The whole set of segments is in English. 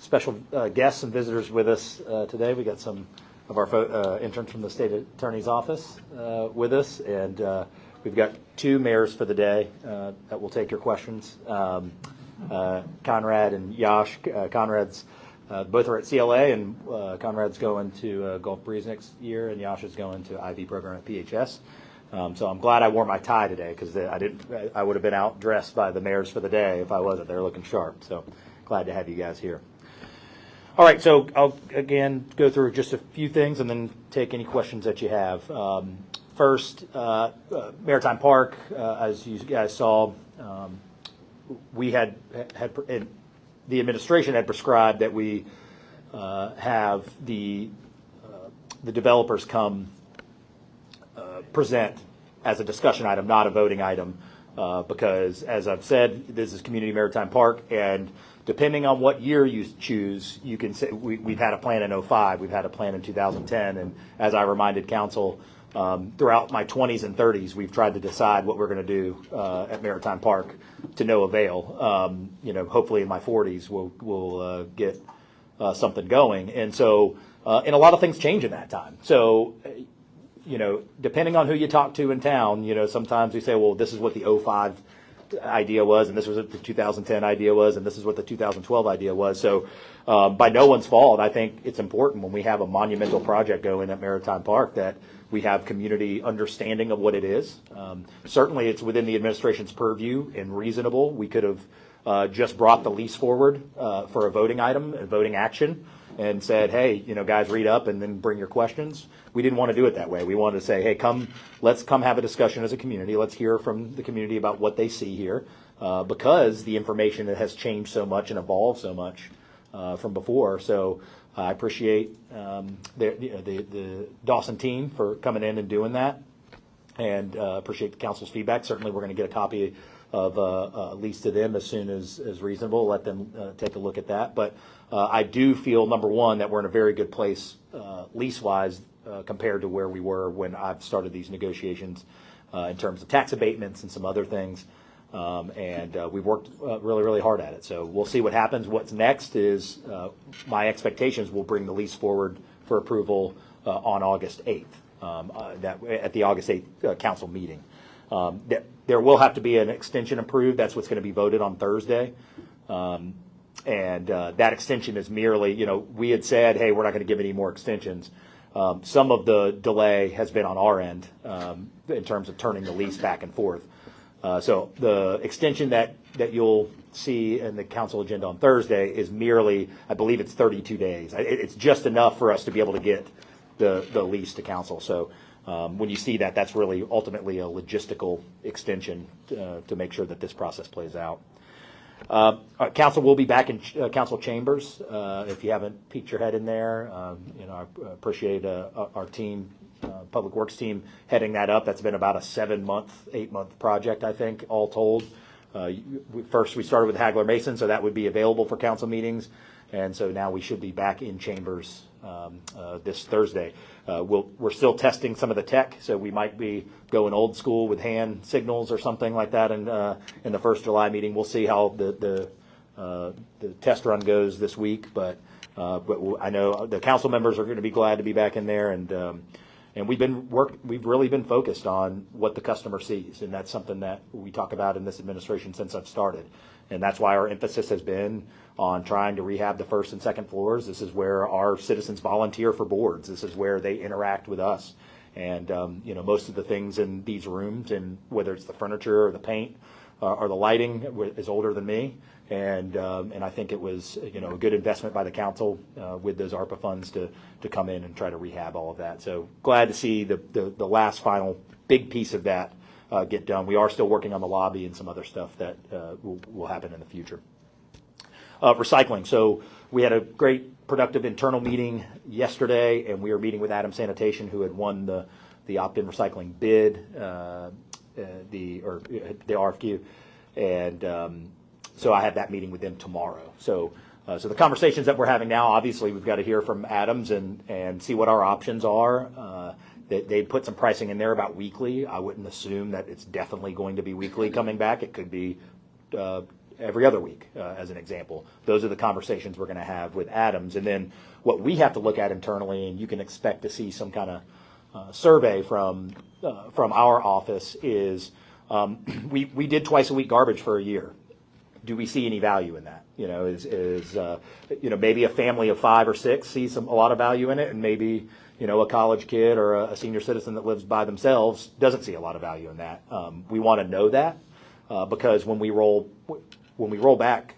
special guests and visitors with us today. We got some of our interns from the state attorney's office with us, and we've got two mayors for the day that will take your questions. Conrad and Yash. Conrad's both are at CLA, and Conrad's going to Gulf Breeze next year, and Yash is going to IB program at PHS. So I'm glad I wore my tie today, because I would have been out dressed by the mayors for the day if I wasn't. They're looking sharp. So glad to have you guys here. All right, so I'll again go through just a few things and then take any questions that you have. First, Maritime Park, as you guys saw, we had the administration had prescribed that we have the developers come present as a discussion item, not a voting item, because, as I've said, this is Community Maritime Park, and depending on what year you choose, you can say we've had a plan in 2005, we've had a plan in 2010, and as I reminded council, throughout my 20s and 30s, we've tried to decide what we're going to do at Maritime Park to no avail. Hopefully in my 40s we'll get something going, and so and a lot of things change in that time. So depending on who you talk to in town, sometimes we say, well, this is what the 2005 idea was, and this was what the 2010 idea was, and this is what the 2012 idea was. So by no one's fault, I think it's important when we have a monumental project going at Maritime Park that we have community understanding of what it is. Certainly it's within the administration's purview and reasonable. We could have just brought the lease forward for a voting item, a voting action, and said, hey, guys, read up and then bring your questions. We didn't want to do it that way. We wanted to say, hey, let's come have a discussion as a community. Let's hear from the community about what they see here, because the information has changed so much and evolved so much from before. So I appreciate the Dawson team for coming in and doing that, and appreciate the council's feedback. Certainly we're going to get a copy of lease to them as soon as reasonable. Let them take a look at that. But I do feel, number one, that we're in a very good place lease-wise compared to where we were when I've started these negotiations in terms of tax abatements and some other things. And we've worked really, really hard at it. So we'll see what happens. What's next is my expectations will bring the lease forward for approval on August 8th, at the August 8th council meeting. There will have to be an extension approved. That's what's going to be voted on Thursday. And that extension is merely, we had said, hey, we're not going to give any more extensions. Some of the delay has been on our end in terms of turning the lease back and forth. So the extension that you'll see in the council agenda on Thursday is merely, I believe it's 32 days. It's just enough for us to be able to get the lease to council. So when you see that, that's really ultimately a logistical extension to make sure that this process plays out. Council will be back in council chambers. If you haven't peeked your head in there, I appreciate our team, Public Works team, heading that up. That's been about a 8-month project, I think, all told. First, we started with Hagler Mason, so that would be available for council meetings. And so now we should be back in chambers this Thursday. We're still testing some of the tech, so we might be going old school with hand signals or something like that in the first July meeting. We'll see how the test run goes this week, but I know the council members are going to be glad to be back in there, and we've really been focused on what the customer sees, and that's something that we talk about in this administration since I've started. And that's why our emphasis has been on trying to rehab the first and second floors. This is where our citizens volunteer for boards. This is where they interact with us. And, most of the things in these rooms, and whether it's the furniture or the paint or the lighting, is older than me. And I think it was, a good investment by the council with those ARPA funds to come in and try to rehab all of that. So glad to see the last final big piece of that get done. We are still working on the lobby and some other stuff that will happen in the future. Recycling. So we had a great productive internal meeting yesterday, and we were meeting with Adam Sanitation, who had won the opt-in recycling bid, the RFQ, and so I have that meeting with them tomorrow. So the conversations that we're having now, obviously we've got to hear from Adams and see what our options are. They put some pricing in there about weekly. I wouldn't assume that it's definitely going to be weekly coming back. It could be every other week, as an example. Those are the conversations we're going to have with Adams. And then what we have to look at internally, and you can expect to see some kind of survey from our office, is we did twice a week garbage for a year. Do we see any value in that? Maybe a family of 5 or 6 sees a lot of value in it, and maybe a college kid or a senior citizen that lives by themselves doesn't see a lot of value in that. We want to know that because when we roll back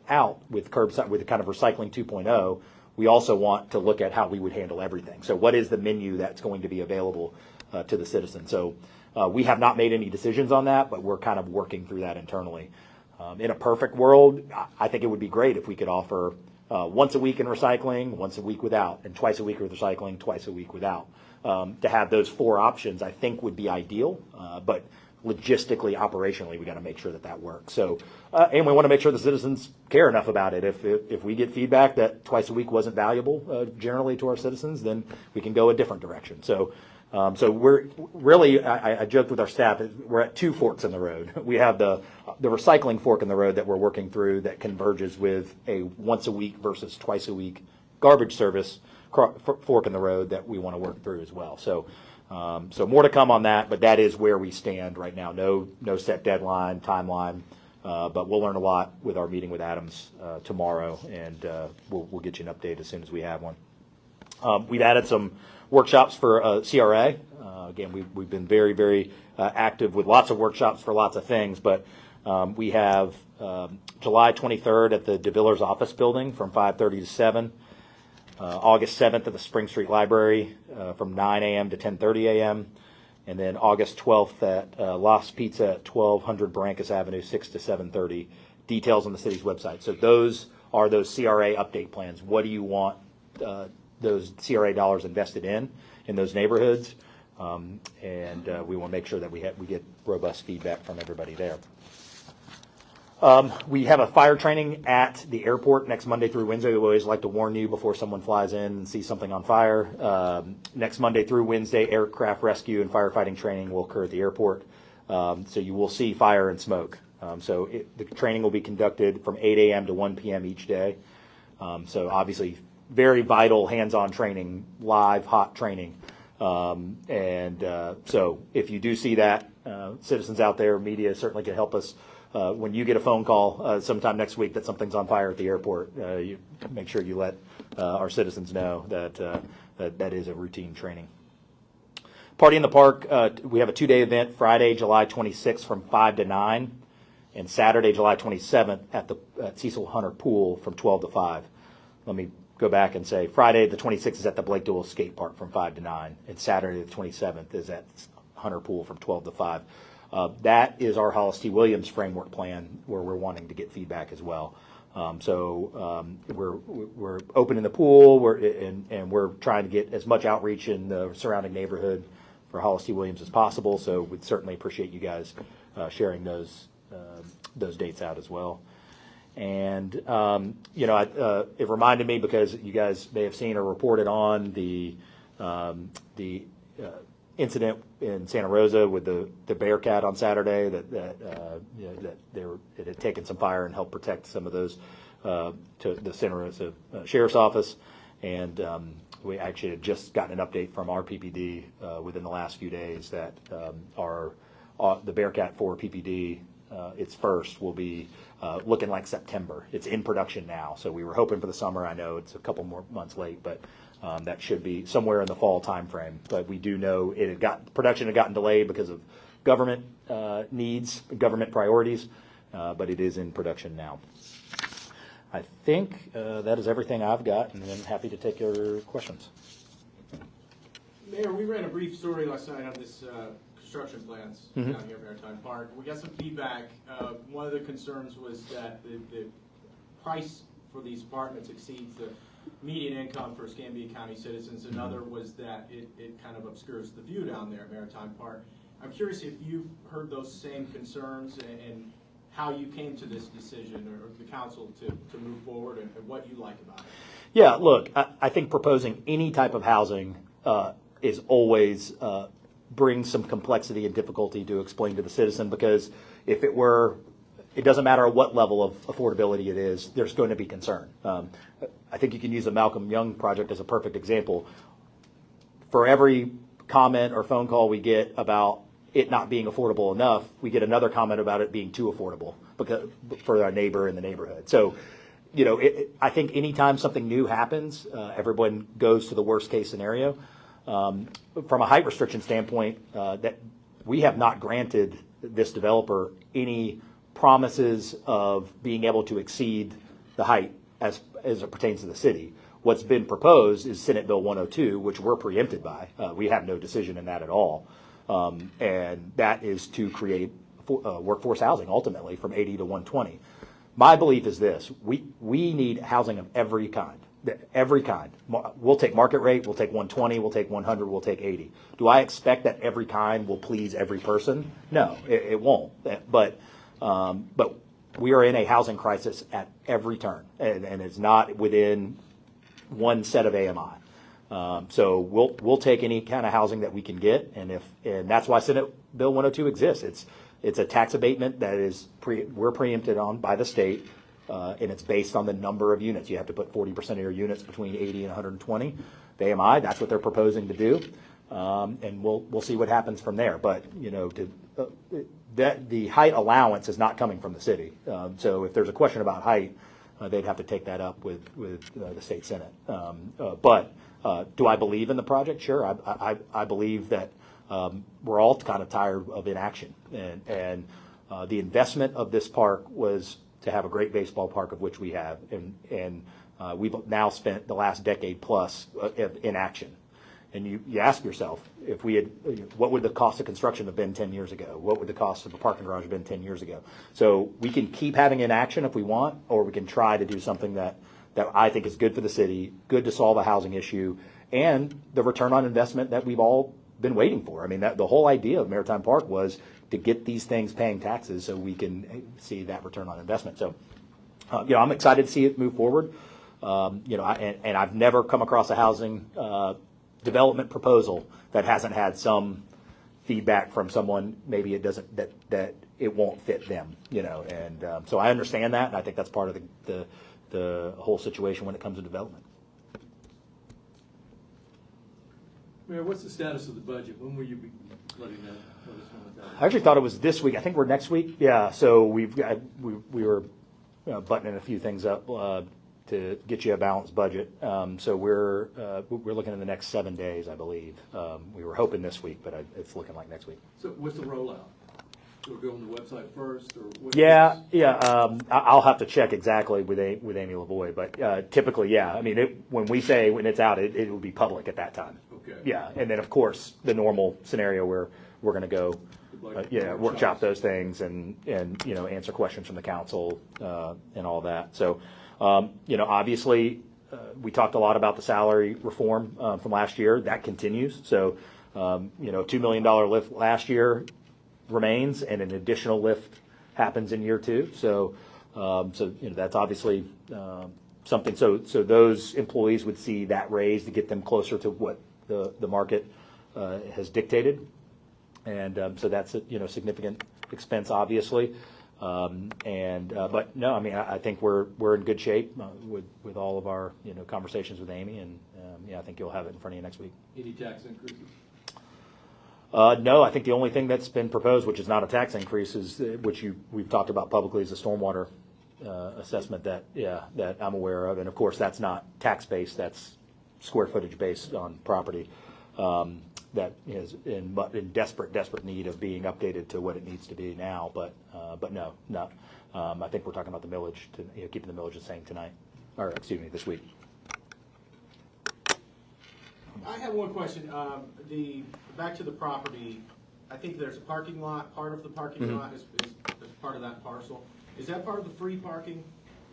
out with curbside, with kind of recycling 2.0, we also want to look at how we would handle everything. So what is the menu that's going to be available to the citizen? So we have not made any decisions on that, but we're kind of working through that internally. In a perfect world, I think it would be great if we could offer once a week in recycling, once a week without, and twice a week with recycling, twice a week without. To have those 4 options, I think, would be ideal. But logistically, operationally, we got to make sure that works. So, and we want to make sure the citizens care enough about it. If we get feedback that twice a week wasn't valuable generally to our citizens, then we can go a different direction. So we're really, I joked with our staff, we're at 2 forks in the road. We have the recycling fork in the road that we're working through that converges with a once a week versus twice a week garbage service fork in the road that we want to work through as well. So more to come on that, but that is where we stand right now. No set deadline, timeline, but we'll learn a lot with our meeting with Adams tomorrow, and we'll get you an update as soon as we have one. We've added some workshops for CRA. Again, we've been very, very active with lots of workshops for lots of things, but we have July 23rd at the DeVillers office building from 5:30 to 7. August 7th at the Spring Street Library from 9 a.m. to 10:30 a.m. And then August 12th at Lost Pizza at 1200 Barrancas Avenue, 6 to 7:30. Details on the city's website. So those are those CRA update plans. What do you want those CRA dollars invested in those neighborhoods? And we want to make sure that we get robust feedback from everybody there. We have a fire training at the airport next Monday through Wednesday. We always like to warn you before someone flies in and sees something on fire. Next Monday through Wednesday, aircraft rescue and firefighting training will occur at the airport. So you will see fire and smoke. The training will be conducted from 8 a.m. to 1 p.m. each day. So obviously very vital hands-on training, live, hot training. So if you do see that, citizens out there, media certainly can help us. When you get a phone call sometime next week that something's on fire at the airport, you make sure you let our citizens know that is a routine training. Party in the Park, we have a 2-day event, Friday, July 26th from 5 to 9, and Saturday, July 27th at Cecil Hunter Pool from 12 to 5. Let me go back and say Friday the 26th is at the Blake Duell Skate Park from 5 to 9, and Saturday the 27th is at Hunter Pool from 12 to 5. That is our Hollis T. Williams framework plan where we're wanting to get feedback as well. We're opening the pool, and we're trying to get as much outreach in the surrounding neighborhood for Hollis T. Williams as possible. So we'd certainly appreciate you guys sharing those dates out as well. And it reminded me, because you guys may have seen or reported on the incident in Santa Rosa with the Bearcat on Saturday, that it had taken some fire and helped protect some of those to the Santa Rosa Sheriff's Office. And we actually had just gotten an update from our PPD within the last few days that the Bearcat 4 PPD, its first, will be looking like September. It's in production now, so we were hoping for the summer. I know it's a couple more months late, but that should be somewhere in the fall timeframe. But we do know production had gotten delayed because of government needs, government priorities, but it is in production now. I think that is everything I've got, and I'm happy to take your questions. Mayor, we ran a brief story last night on this construction plans down here at Maritime Park. We got some feedback. One of the concerns was that the price for these apartments exceeds the median income for Escambia County citizens. Another was that it kind of obscures the view down there at Maritime Park. I'm curious if you've heard those same concerns and how you came to this decision, or the council to move forward, and what you like about it. Yeah, look, I think proposing any type of housing is always brings some complexity and difficulty to explain to the citizen, because if it were it doesn't matter what level of affordability it is, there's going to be concern. I think you can use the Malcolm Young project as a perfect example. For every comment or phone call we get about it not being affordable enough, we get another comment about it being too affordable because for our neighbor in the neighborhood. So, I think anytime something new happens, everyone goes to the worst case scenario. From a height restriction standpoint, that we have not granted this developer any promises of being able to exceed the height as it pertains to the city. What's been proposed is Senate Bill 102, which we're preempted by. We have no decision in that at all. And that is to create workforce housing, ultimately, from 80 to 120. My belief is this. We need housing of every kind. Every kind. We'll take market rate, we'll take 120, we'll take 100, we'll take 80. Do I expect that every kind will please every person? No, it won't. But we are in a housing crisis at every turn, and it's not within one set of AMI. So we'll take any kind of housing that we can get, and that's why Senate Bill 102 exists. It's a tax abatement that is we're preempted on by the state, and it's based on the number of units. You have to put 40% of your units between 80 and 120. The AMI, that's what they're proposing to do, and we'll see what happens from there. But the height allowance is not coming from the city. So if there's a question about height, they'd have to take that up with the state senate. But do I believe in the project? Sure. I believe that we're all kind of tired of inaction, and the investment of this park was to have a great baseball park, of which we have, and we've now spent the last decade plus in action. And you ask yourself, if we had, what would the cost of construction have been 10 years ago? What would the cost of a parking garage have been 10 years ago? So we can keep having inaction if we want, or we can try to do something that I think is good for the city, good to solve a housing issue, and the return on investment that we've all been waiting for. I mean, the whole idea of Maritime Park was to get these things paying taxes so we can see that return on investment. So, I'm excited to see it move forward. And I've never come across a housing development proposal that hasn't had some feedback from someone. Maybe it doesn't, that it won't fit them. And so I understand that, and I think that's part of the whole situation when it comes to development. Mayor, what's the status of the us when will you be letting that? I actually thought it was this week. I think we're next week. Yeah. So we were buttoning a few things up to get you a balanced budget. So we're looking in the next 7 days, I believe. We were hoping this week, but it's looking like next week. So what's the rollout? We'll go on the website first, or what? Yeah. I'll have to check exactly with Amy Lavoie, but typically, yeah. I mean, when it's out, it will be public at that time. Okay. Yeah, and then of course the normal scenario where we're going to go, workshop those things and answer questions from the council and all that. So, obviously, we talked a lot about the salary reform from last year. That continues. So, $2 million lift last year remains, and an additional lift happens in year 2. So, that's obviously something. So those employees would see that raise to get them closer to what the market has dictated, and so that's a significant expense, obviously. But no, I mean, I think we're in good shape with all of our conversations with Amy, and I think you'll have it in front of you next week. Any tax increases? No, I think the only thing that's been proposed, which is not a tax increase, is which we've talked about publicly, is the stormwater assessment that I'm aware of, and of course that's not tax based, that's square footage based on property that is in desperate need of being updated to what it needs to be now. But no. I think we're talking about the millage, keeping the millage the same this week. I have one question. Back to the property, I think there's a parking lot. Part of the parking lot is part of that parcel. Is that part of the free parking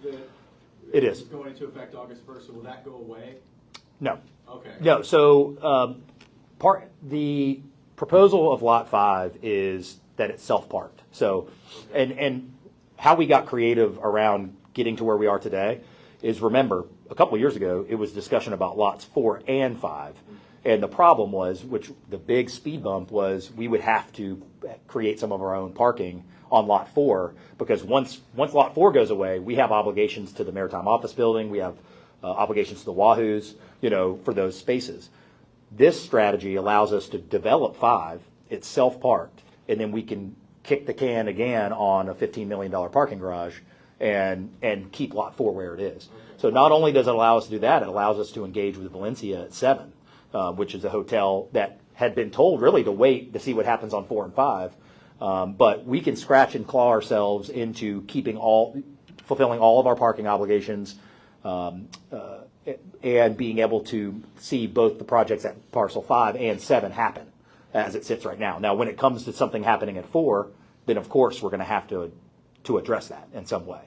that it is going into effect August 1st? So will that go away? No. Okay. No. So the proposal of Lot 5 is that it's self-parked. So, and how we got creative around getting to where we are today is, remember, a couple of years ago, it was discussion about lots 4 and 5. And the problem was, which the big speed bump was, we would have to create some of our own parking on Lot 4, because once Lot 4 goes away, we have obligations to the Maritime office building, we have obligations to the Wahoos, for those spaces. This strategy allows us to develop 5, it's self-parked, and then we can kick the can again on a $15 million parking garage and keep Lot 4 where it is. So not only does it allow us to do that, it allows us to engage with Valencia at 7, which is a hotel that had been told really to wait to see what happens on 4 and 5. But we can scratch and claw ourselves into fulfilling all of our parking obligations, and being able to see both the projects at Parcel 5 and 7 happen as it sits right now. Now, when it comes to something happening at 4, then of course we're going to have to address that in some way.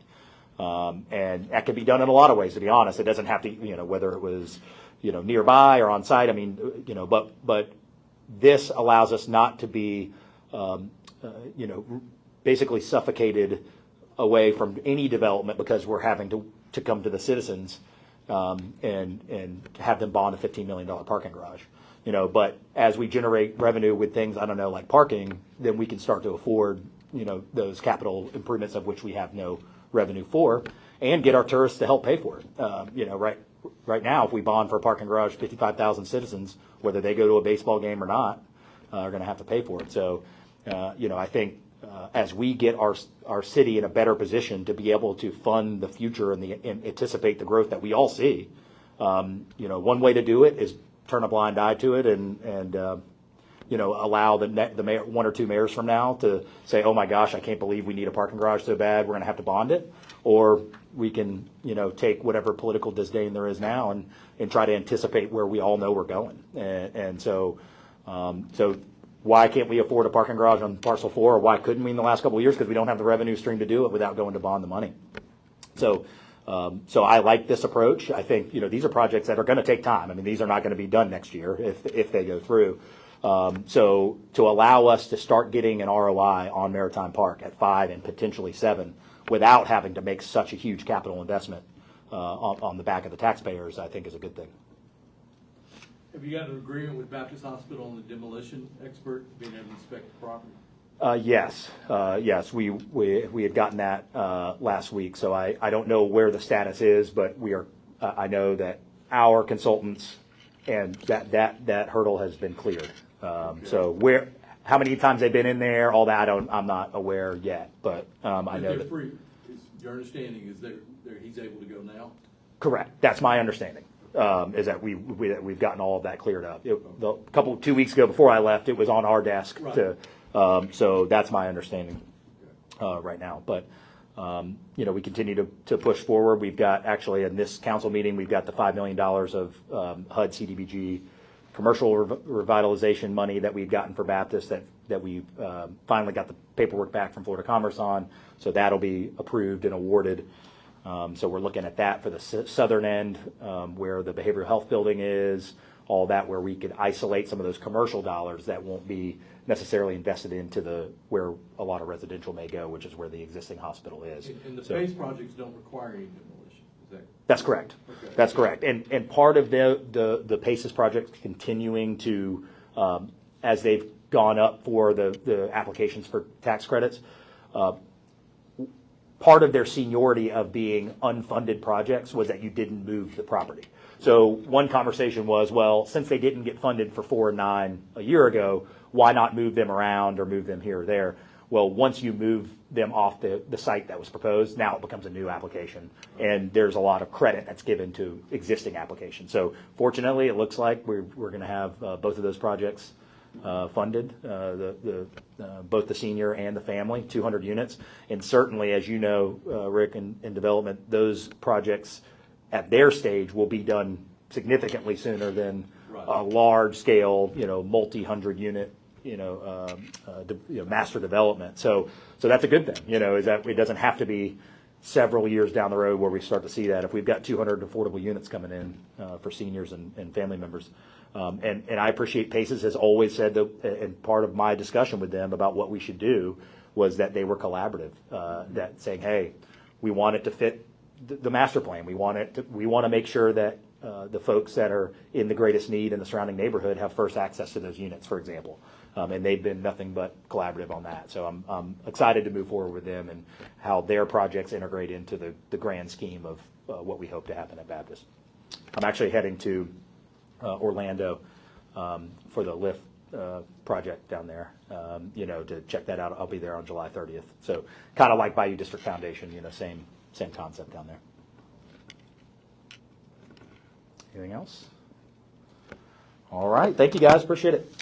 And that can be done in a lot of ways, to be honest. It doesn't have to, whether it was, nearby or on site. I mean, but this allows us not to be, basically suffocated away from any development because we're having to come to the citizens and have them bond a $15 million parking garage. But as we generate revenue with things, I don't know, like parking, then we can start to afford, those capital improvements of which we have no revenue for, and get our tourists to help pay for it. Right now, if we bond for a parking garage, 55,000 citizens, whether they go to a baseball game or not, are going to have to pay for it. So, I think as we get our city in a better position to be able to fund the future and anticipate the growth that we all see, one way to do it is turn a blind eye to it and allow the mayor, 1 or 2 mayors from now to say, oh my gosh, I can't believe we need a parking garage so bad, we're going to have to bond it. Or we can, take whatever political disdain there is now and try to anticipate where we all know we're going. So why can't we afford a parking garage on Parcel 4, or why couldn't we in the last couple of years? Because we don't have the revenue stream to do it without going to bond the money. So I like this approach. I think, these are projects that are going to take time. I mean, these are not going to be done next year if they go through. So to allow us to start getting an ROI on Maritime Park at 5 and potentially 7 without having to make such a huge capital investment on the back of the taxpayers, I think is a good thing. Have you got an agreement with Baptist Hospital on the demolition expert being able to inspect the property? Yes, we had gotten that last week, so I don't know where the status is, but we are. I know that our consultants and that hurdle has been cleared. So how many times they've been in there, all that I'm not aware yet, but I know that. Free. Your understanding is that he's able to go now? Correct. That's my understanding. Is that we've gotten all of that cleared up. 2 weeks ago, before I left, it was on our desk. Right. So that's my understanding right now. But we continue to push forward. We've got actually in this council meeting, we've got the $5 million of HUD CDBG commercial revitalization money that we've gotten for Baptist that we finally got the paperwork back from Florida Commerce on. So that'll be approved and awarded. So we're looking at that for the southern end, where the behavioral health building is, all that, where we could isolate some of those commercial dollars that won't be necessarily invested into where a lot of residential may go, which is where the existing hospital is. And the PACE projects don't require any demolition, is that? That's correct. Okay. That's correct. And part of the PACES project continuing to, as they've gone up for the applications for tax credits, part of their seniority of being unfunded projects was that you didn't move the property. So one conversation was, well, since they didn't get funded for 4 and 9 a year ago, why not move them around or move them here or there? Well, once you move them off the site that was proposed, now it becomes a new application, and there's a lot of credit that's given to existing applications. So fortunately, it looks like we're going to have both of those projects funded, both the senior and the family, 200 units. And certainly, as you know, Rick, in development, those projects at their stage will be done significantly sooner than a large scale, multi-hundred unit, master development. So that's a good thing, is that it doesn't have to be several years down the road where we start to see that. If we've got 200 affordable units coming in for seniors and family members. And I appreciate PACES has always said that, and part of my discussion with them about what we should do was that they were collaborative, that saying, hey, we want it to fit the master plan. We want to make sure that the folks that are in the greatest need in the surrounding neighborhood have first access to those units, for example. And they've been nothing but collaborative on that. So I'm excited to move forward with them and how their projects integrate into the grand scheme of what we hope to happen at Baptist. I'm actually heading to Orlando for the lift project down there, to check that out. I'll be there on July 30th. So kind of like Bayou District Foundation, same concept down there. Anything else? All right. Thank you, guys. Appreciate it.